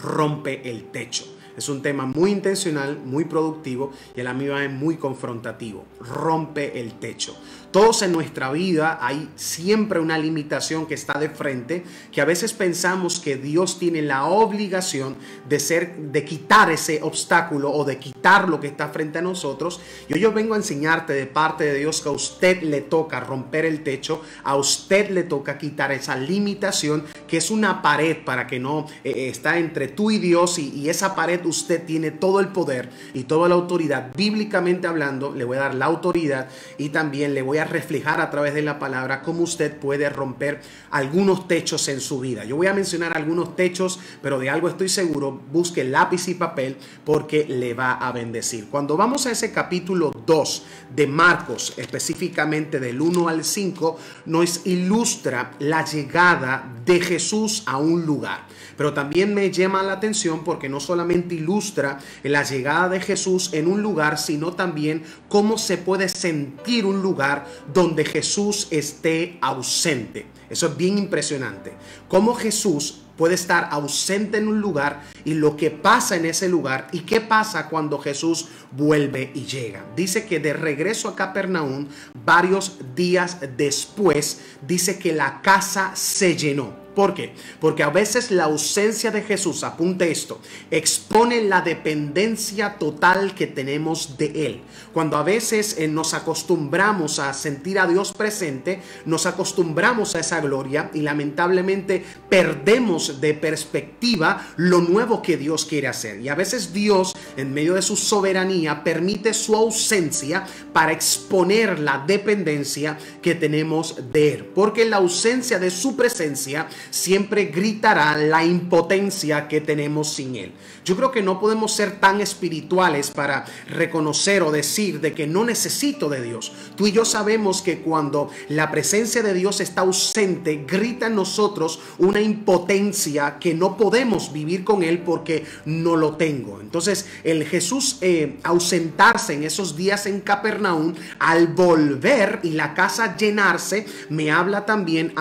rompe el techo. Es un tema muy intencional, muy productivo y a la misma vez muy confrontativo. Rompe el techo. Todos en nuestra vida hay siempre una limitación que está de frente, que a veces pensamos que Dios tiene la obligación de quitar ese obstáculo o de quitar lo que está frente a nosotros. Y hoy yo vengo a enseñarte de parte de Dios que a usted le toca romper el techo, a usted le toca quitar esa limitación que es una pared para que no está entre tú y Dios, y esa pared usted tiene todo el poder y toda la autoridad. Bíblicamente hablando, le voy a dar la autoridad y también le voy a reflejar a través de la palabra cómo usted puede romper algunos techos en su vida. Yo voy a mencionar algunos techos, pero de algo estoy seguro, busque lápiz y papel porque le va a bendecir. Cuando vamos a ese capítulo 2 de Marcos, específicamente del 1 al 5, nos ilustra la llegada de Jesús a un lugar. Pero también me llama la atención porque no solamente ilustra la llegada de Jesús en un lugar, sino también cómo se puede sentir un lugar donde Jesús esté ausente. Eso es bien impresionante. Cómo Jesús puede estar ausente en un lugar y lo que pasa en ese lugar y qué pasa cuando Jesús vuelve y llega. Dice que de regreso a Capernaum, varios días después, dice que la casa se llenó. ¿Por qué? Porque a veces la ausencia de Jesús, apunte esto, expone la dependencia total que tenemos de Él. Cuando a veces nos acostumbramos a sentir a Dios presente, nos acostumbramos a esa gloria y lamentablemente perdemos de perspectiva lo nuevo que Dios quiere hacer. Y a veces Dios, en medio de su soberanía, permite su ausencia para exponer la dependencia que tenemos de Él. Porque la ausencia de su presencia siempre gritará la impotencia que tenemos sin Él. Yo creo que no podemos ser tan espirituales para reconocer o decir de que no necesito de Dios. Tú y yo sabemos que cuando la presencia de Dios está ausente, grita en nosotros una impotencia que no podemos vivir con Él porque no lo tengo. Entonces, el Jesús ausentarse en esos días en Capernaum, al volver y la casa llenarse, me habla también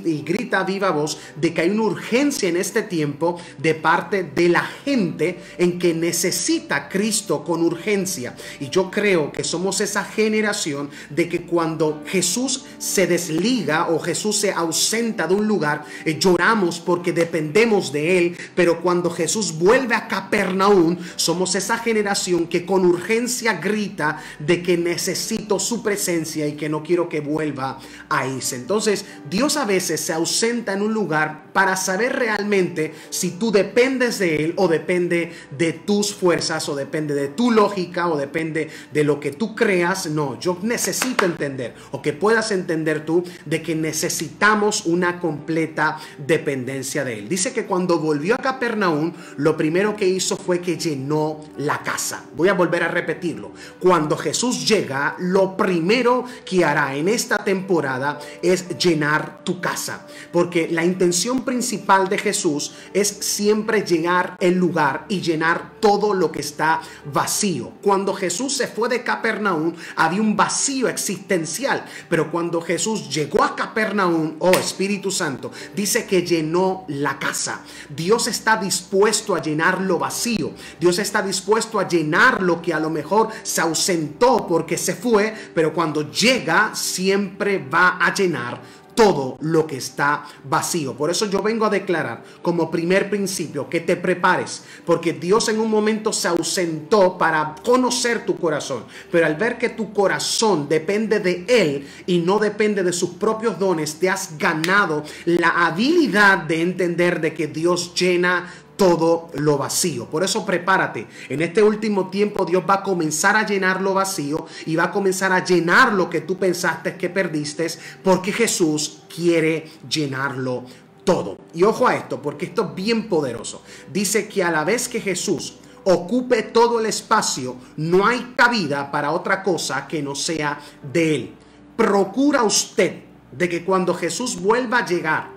y grita a viva voz de que hay una urgencia en este tiempo de parte de la gente en que necesita a Cristo con urgencia. Y yo creo que somos esa generación de que cuando Jesús se desliga o Jesús se ausenta de un lugar, lloramos porque dependemos de Él, pero cuando Jesús vuelve a Capernaum, somos esa generación que con urgencia grita de que necesito su presencia y que no quiero que vuelva a irse. Entonces, Dios a veces se ausenta en un lugar para saber realmente si tú dependes de Él o depende de tus fuerzas o depende de tu lógica o depende de lo que tú creas. No, yo necesito entender o que puedas entender tú de que necesitamos una completa dependencia de Él. Dice que cuando volvió a Capernaum, lo primero que hizo fue que llenó la casa. Voy a volver a repetirlo. Cuando Jesús llega, lo primero que hará en esta temporada es llenar tu casa, porque la intención principal de Jesús es siempre llegar el lugar y llenar todo lo que está vacío. Cuando Jesús se fue de Capernaum, había un vacío existencial, pero cuando Jesús llegó a Capernaum, oh Espíritu Santo, dice que llenó la casa. Dios está dispuesto a llenar lo vacío. Dios está dispuesto a llenar lo que a lo mejor se ausentó porque se fue, pero cuando llega siempre va a llenar todo lo que está vacío. Por eso yo vengo a declarar como primer principio que te prepares, porque Dios en un momento se ausentó para conocer tu corazón, pero al ver que tu corazón depende de Él y no depende de sus propios dones, te has ganado la habilidad de entender de que Dios llena todo lo vacío. Por eso prepárate. En este último tiempo Dios va a comenzar a llenar lo vacío y va a comenzar a llenar lo que tú pensaste que perdiste, porque Jesús quiere llenarlo todo. Y ojo a esto, porque esto es bien poderoso. Dice que a la vez que Jesús ocupe todo el espacio, no hay cabida para otra cosa que no sea de Él. Procura usted de que cuando Jesús vuelva a llegar,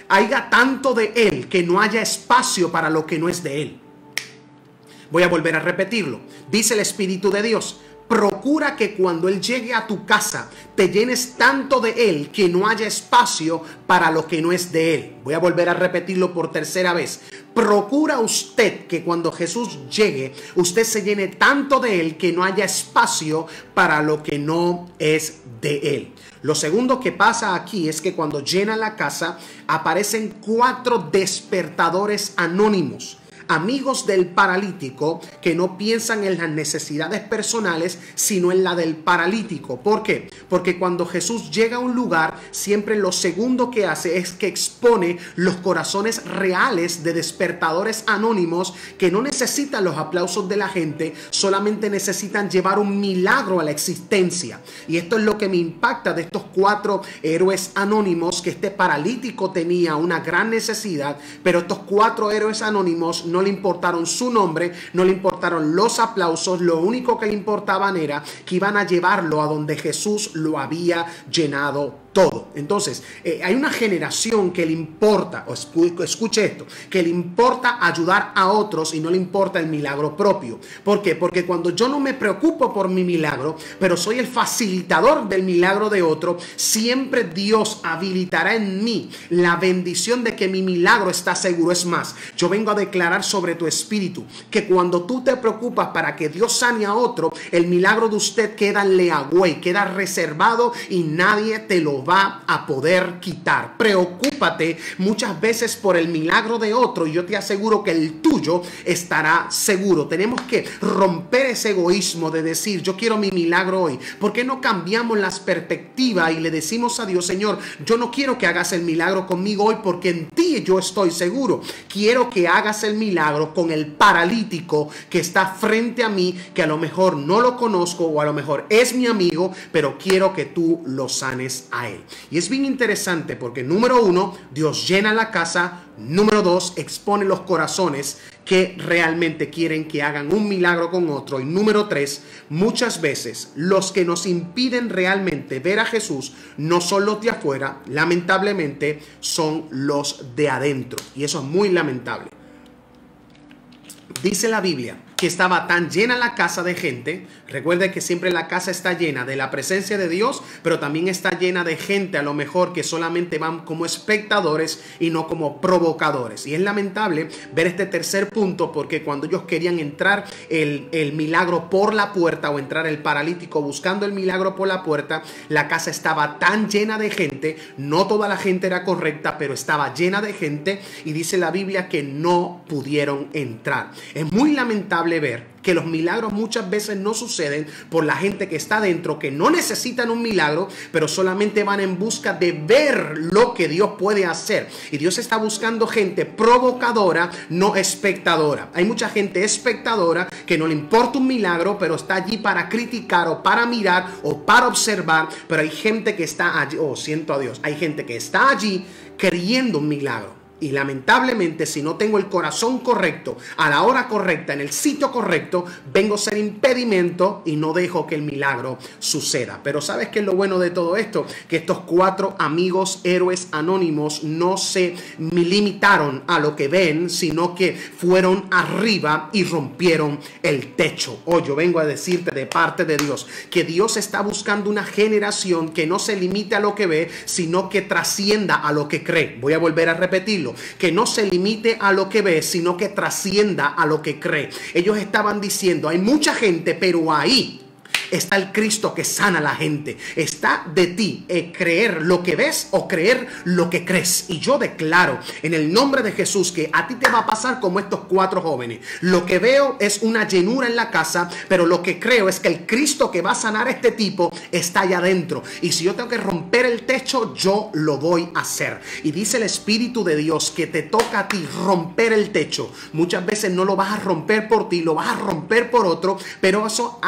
haya tanto de Él que no haya espacio para lo que no es de Él. Voy a volver a repetirlo. Dice el Espíritu de Dios: procura procura que cuando Él llegue a tu casa, te llenes tanto de Él que no haya espacio para lo que no es de Él. Voy a volver a repetirlo por tercera vez. Procura usted que cuando Jesús llegue, usted se llene tanto de Él que no haya espacio para lo que no es de Él. Lo segundo que pasa aquí es que cuando llena la casa, aparecen 4 despertadores anónimos. Amigos del paralítico que no piensan en las necesidades personales, sino en la del paralítico. ¿Por qué? Porque cuando Jesús llega a un lugar, siempre lo segundo que hace es que expone los corazones reales de despertadores anónimos que no necesitan los aplausos de la gente, solamente necesitan llevar un milagro a la existencia. Y esto es lo que me impacta de estos 4 héroes anónimos, que este paralítico tenía una gran necesidad, pero estos 4 héroes anónimos no le importaron su nombre, no le importaron los aplausos, lo único que le importaban era que iban a llevarlo a donde Jesús lo había llenado todo. Entonces, hay una generación que le importa, o escuche esto, que le importa ayudar a otros y no le importa el milagro propio. ¿Por qué? Porque cuando yo no me preocupo por mi milagro, pero soy el facilitador del milagro de otro, siempre Dios habilitará en mí la bendición de que mi milagro está seguro. Es más, yo vengo a declarar sobre tu espíritu que cuando tú te preocupas para que Dios sane a otro, el milagro de usted queda en leagüey, queda reservado y nadie te lo va a poder quitar. Preocúpate muchas veces por el milagro de otro y yo te aseguro que el tuyo estará seguro. Tenemos que romper ese egoísmo de decir yo quiero mi milagro hoy. ¿Por qué no cambiamos las perspectivas y le decimos a Dios, Señor, yo no quiero que hagas el milagro conmigo hoy porque en ti yo estoy seguro. Quiero que hagas el milagro con el paralítico que está frente a mí, que a lo mejor no lo conozco o a lo mejor es mi amigo, pero quiero que tú lo sanes a él. Y es bien interesante porque número 1, Dios llena la casa. Número 2, expone los corazones que realmente quieren que hagan un milagro con otro. Y número 3, muchas veces los que nos impiden realmente ver a Jesús no son los de afuera, lamentablemente son los de adentro. Y eso es muy lamentable. Dice la Biblia que estaba tan llena la casa de gente. Recuerde que siempre la casa está llena de la presencia de Dios, pero también está llena de gente a lo mejor que solamente van como espectadores y no como provocadores. Y es lamentable ver este tercer punto, porque cuando ellos querían entrar el milagro por la puerta, o entrar el paralítico buscando el milagro por la puerta, la casa estaba tan llena de gente. No toda la gente era correcta, pero estaba llena de gente, y dice la Biblia que no pudieron entrar. Es muy lamentable ver que los milagros muchas veces no suceden por la gente que está dentro, que no necesitan un milagro, pero solamente van en busca de ver lo que Dios puede hacer. Y Dios está buscando gente provocadora, no espectadora. Hay mucha gente espectadora que no le importa un milagro, pero está allí para criticar o para mirar o para observar. Pero hay gente que está allí, siento a Dios, hay gente que está allí queriendo un milagro. Y lamentablemente, si no tengo el corazón correcto, a la hora correcta, en el sitio correcto, vengo a ser impedimento y no dejo que el milagro suceda. Pero ¿sabes qué es lo bueno de todo esto? Que estos 4 amigos héroes anónimos no se limitaron a lo que ven, sino que fueron arriba y rompieron el techo. Hoy yo vengo a decirte de parte de Dios que Dios está buscando una generación que no se limite a lo que ve, sino que trascienda a lo que cree. Voy a volver a repetirlo. Que no se limite a lo que ve, sino que trascienda a lo que cree. Ellos estaban diciendo, hay mucha gente, pero ahí está el Cristo que sana a la gente. Está de ti creer lo que ves o creer lo que crees. Y yo declaro en el nombre de Jesús que a ti te va a pasar como estos 4 jóvenes. Lo que veo es una llenura en la casa, pero lo que creo es que el Cristo que va a sanar a este tipo está allá adentro. Y si yo tengo que romper el techo, yo lo voy a hacer. Y dice el Espíritu de Dios que te toca a ti romper el techo. Muchas veces no lo vas a romper por ti, lo vas a romper por otro, pero eso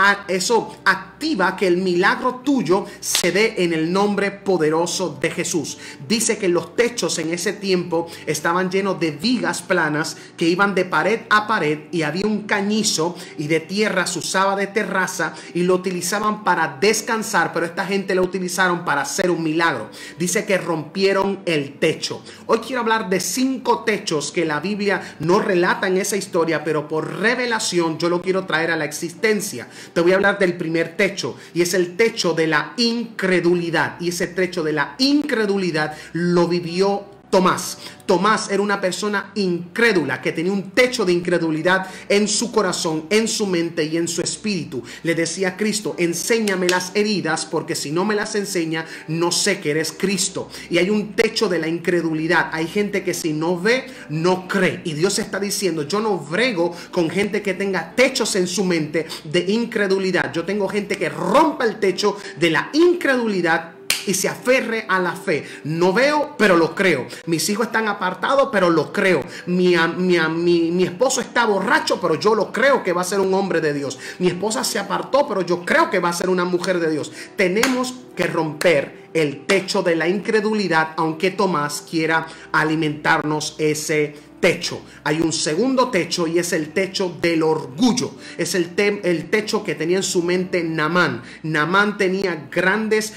activa que el milagro tuyo se dé en el nombre poderoso de Jesús. Dice que los techos en ese tiempo estaban llenos de vigas planas que iban de pared a pared, y había un cañizo, y de tierra se usaba de terraza y lo utilizaban para descansar, pero esta gente lo utilizaron para hacer un milagro. Dice que rompieron el techo. Hoy quiero hablar de 5 techos que la Biblia no relata en esa historia, pero por revelación yo lo quiero traer a la existencia. Te voy a hablar del primer techo. techo, y es el techo de la incredulidad. Y ese techo de la incredulidad lo vivió Tomás. Tomás era una persona incrédula que tenía un techo de incredulidad en su corazón, en su mente y en su espíritu. Le decía a Cristo: enséñame las heridas, porque si no me las enseña, no sé que eres Cristo. Y hay un techo de la incredulidad. Hay gente que si no ve, no cree. Y Dios está diciendo: yo no brego con gente que tenga techos en su mente de incredulidad. Yo tengo gente que rompa el techo de la incredulidad y se aferre a la fe. No veo, pero lo creo. Mis hijos están apartados, pero lo creo. Mi esposo está borracho, pero yo lo creo que va a ser un hombre de Dios. Mi esposa se apartó, pero yo creo que va a ser una mujer de Dios. Tenemos que romper el techo de la incredulidad, aunque Tomás quiera alimentarnos ese techo. Hay un segundo techo, y es el techo del orgullo. Es el techo que tenía en su mente Naamán. Naamán tenía grandes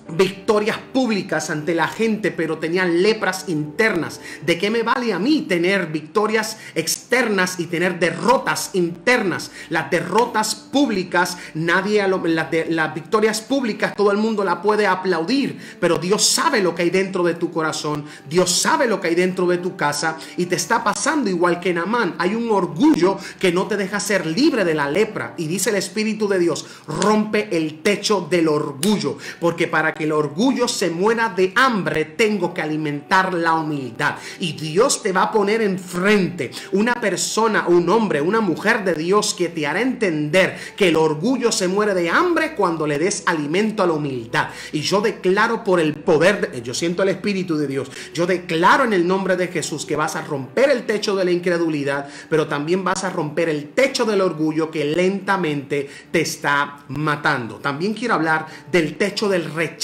victorias públicas ante la gente, pero tenían lepras internas. ¿De qué me vale a mí tener victorias externas y tener derrotas internas? Las derrotas públicas, las victorias públicas todo el mundo la puede aplaudir, pero Dios sabe lo que hay dentro de tu corazón. Dios sabe lo que hay dentro de tu casa, y te está pasando igual que Naamán. Hay un orgullo que no te deja ser libre de la lepra, y dice el Espíritu de Dios: rompe el techo del orgullo, porque para que el orgullo se muera de hambre, tengo que alimentar la humildad. Y Dios te va a poner enfrente una persona, un hombre, una mujer de Dios que te hará entender que el orgullo se muere de hambre cuando le des alimento a la humildad. Y yo declaro por el poder, yo siento el Espíritu de Dios, yo declaro en el nombre de Jesús que vas a romper el techo de la incredulidad, pero también vas a romper el techo del orgullo que lentamente te está matando. También quiero hablar del techo del rechazo.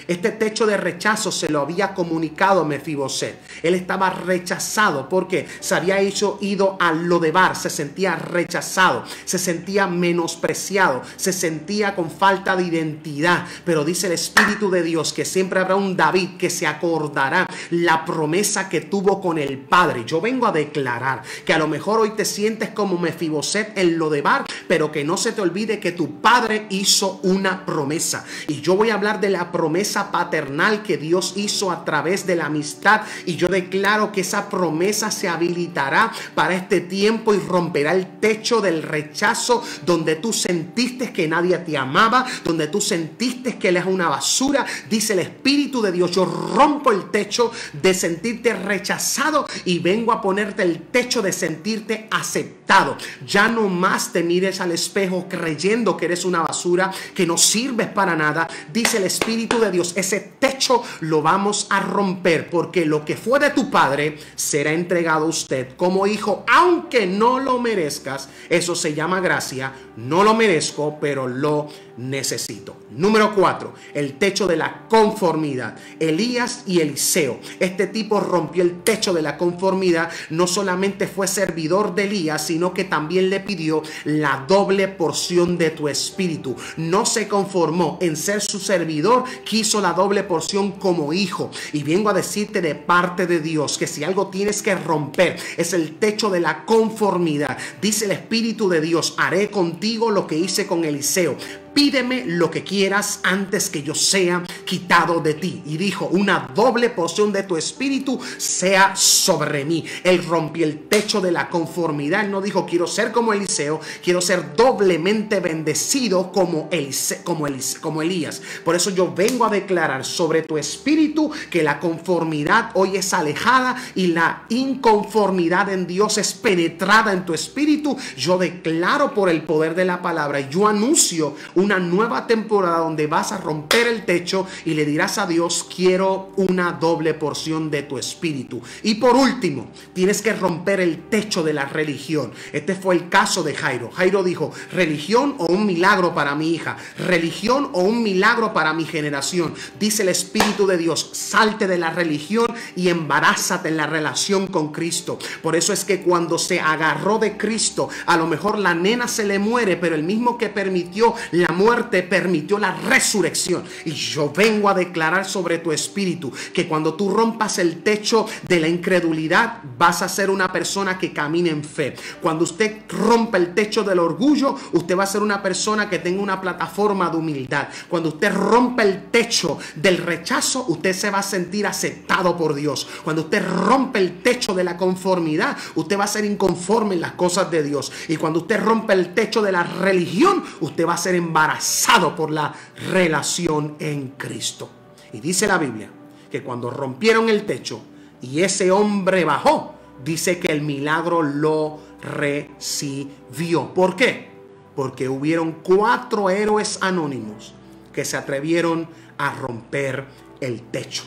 Este techo de rechazo se lo había comunicado a Mefiboset. Él estaba rechazado porque se había ido a Lodebar. Se sentía rechazado, se sentía menospreciado, se sentía con falta de identidad. Pero dice el Espíritu de Dios que siempre habrá un David que se acordará la promesa que tuvo con el Padre. Yo vengo a declarar que a lo mejor hoy te sientes como Mefiboset en Lodebar, pero que no se te olvide que tu Padre hizo una promesa. Y yo voy a hablar de la promesa paternal que Dios hizo a través de la amistad, y yo declaro que esa promesa se habilitará para este tiempo y romperá el techo del rechazo, donde tú sentiste que nadie te amaba, donde tú sentiste que eres una basura. Dice el Espíritu de Dios: yo rompo el techo de sentirte rechazado y vengo a ponerte el techo de sentirte aceptado. Ya no más te mires al espejo creyendo que eres una basura, que no sirves para nada. Dice el Espíritu de Dios: ese techo lo vamos a romper, porque lo que fue de tu padre será entregado a usted como hijo, aunque no lo merezcas. Eso se llama gracia. No lo merezco, pero lo necesito. Número 4, el techo de la conformidad. Elías y Eliseo. Este tipo rompió el techo de la conformidad. No solamente fue servidor de Elías, sino que también le pidió la doble porción de tu espíritu. No se conformó en ser su servidor, quiso la doble porción como hijo. Y vengo a decirte de parte de Dios que si algo tienes que romper es el techo de la conformidad. Dice el Espíritu de Dios: haré contigo lo que hice con Eliseo. Pídeme lo que quieras antes que yo sea quitado de ti. Y dijo: una doble porción de tu espíritu sea sobre mí. Él rompió el techo de la conformidad. Él no dijo: quiero ser como Eliseo, quiero ser doblemente bendecido como Elías. Por eso yo vengo a declarar sobre tu espíritu que la conformidad hoy es alejada y la inconformidad en Dios es penetrada en tu espíritu. Yo declaro por el poder de la palabra, y yo anuncio una nueva temporada donde vas a romper el techo y le dirás a Dios: quiero una doble porción de tu espíritu. Y por último, tienes que romper el techo de la religión. Este fue el caso de Jairo. Jairo dijo: religión o un milagro para mi hija, religión o un milagro para mi generación. Dice el Espíritu de Dios: salte de la religión y embarázate en la relación con Cristo. Por eso es que cuando se agarró de Cristo, a lo mejor la nena se le muere, pero el mismo que permitió la muerte, permitió la resurrección. Y yo vengo a declarar sobre tu espíritu que cuando tú rompas el techo de la incredulidad, vas a ser una persona que camine en fe. Cuando usted rompa el techo del orgullo, usted va a ser una persona que tenga una plataforma de humildad. Cuando usted rompa el techo del rechazo, usted se va a sentir aceptado por Dios. Cuando usted rompe el techo de la conformidad, usted va a ser inconforme en las cosas de Dios. Y cuando usted rompe el techo de la religión, usted va a ser embarazado por la relación en Cristo. Y dice la Biblia que cuando rompieron el techo y ese hombre bajó, dice que el milagro lo recibió. ¿Por qué? Porque hubieron 4 héroes anónimos que se atrevieron a romper el techo.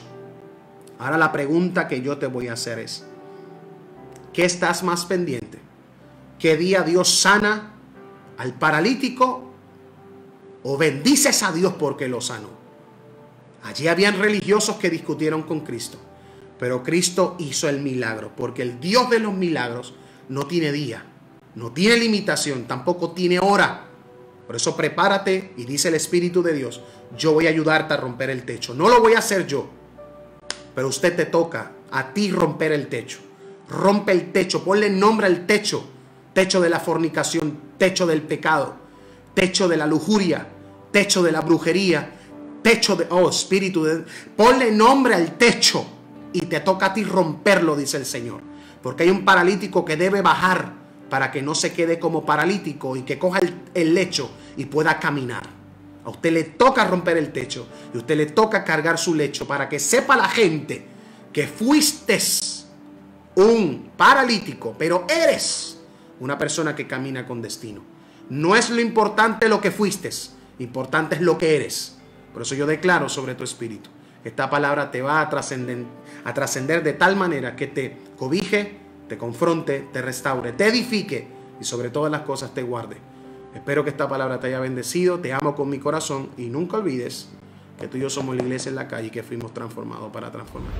Ahora la pregunta que yo te voy a hacer es: ¿qué estás más pendiente? ¿Qué día Dios sana al paralítico o bendices a Dios porque lo sanó? Allí habían religiosos que discutieron con Cristo, pero Cristo hizo el milagro, porque el Dios de los milagros no tiene día, no tiene limitación, tampoco tiene hora. Por eso prepárate, y dice el Espíritu de Dios: yo voy a ayudarte a romper el techo. No lo voy a hacer yo, pero usted te toca a ti romper el techo. Rompe el techo, ponle nombre al techo: techo de la fornicación, techo del pecado, techo de la lujuria, techo de la brujería, techo de, espíritu de, ponle nombre al techo y te toca a ti romperlo, dice el Señor. Porque hay un paralítico que debe bajar para que no se quede como paralítico y que coja el lecho y pueda caminar. A usted le toca romper el techo y a usted le toca cargar su lecho para que sepa la gente que fuiste un paralítico, pero eres una persona que camina con destino. No es lo importante lo que fuiste, lo importante es lo que eres. Por eso yo declaro sobre tu espíritu: esta palabra te va a trascender de tal manera que te cobije, te confronte, te restaure, te edifique y sobre todas las cosas te guarde. Espero que esta palabra te haya bendecido. Te amo con mi corazón y nunca olvides que tú y yo somos la iglesia en la calle y que fuimos transformados para transformar.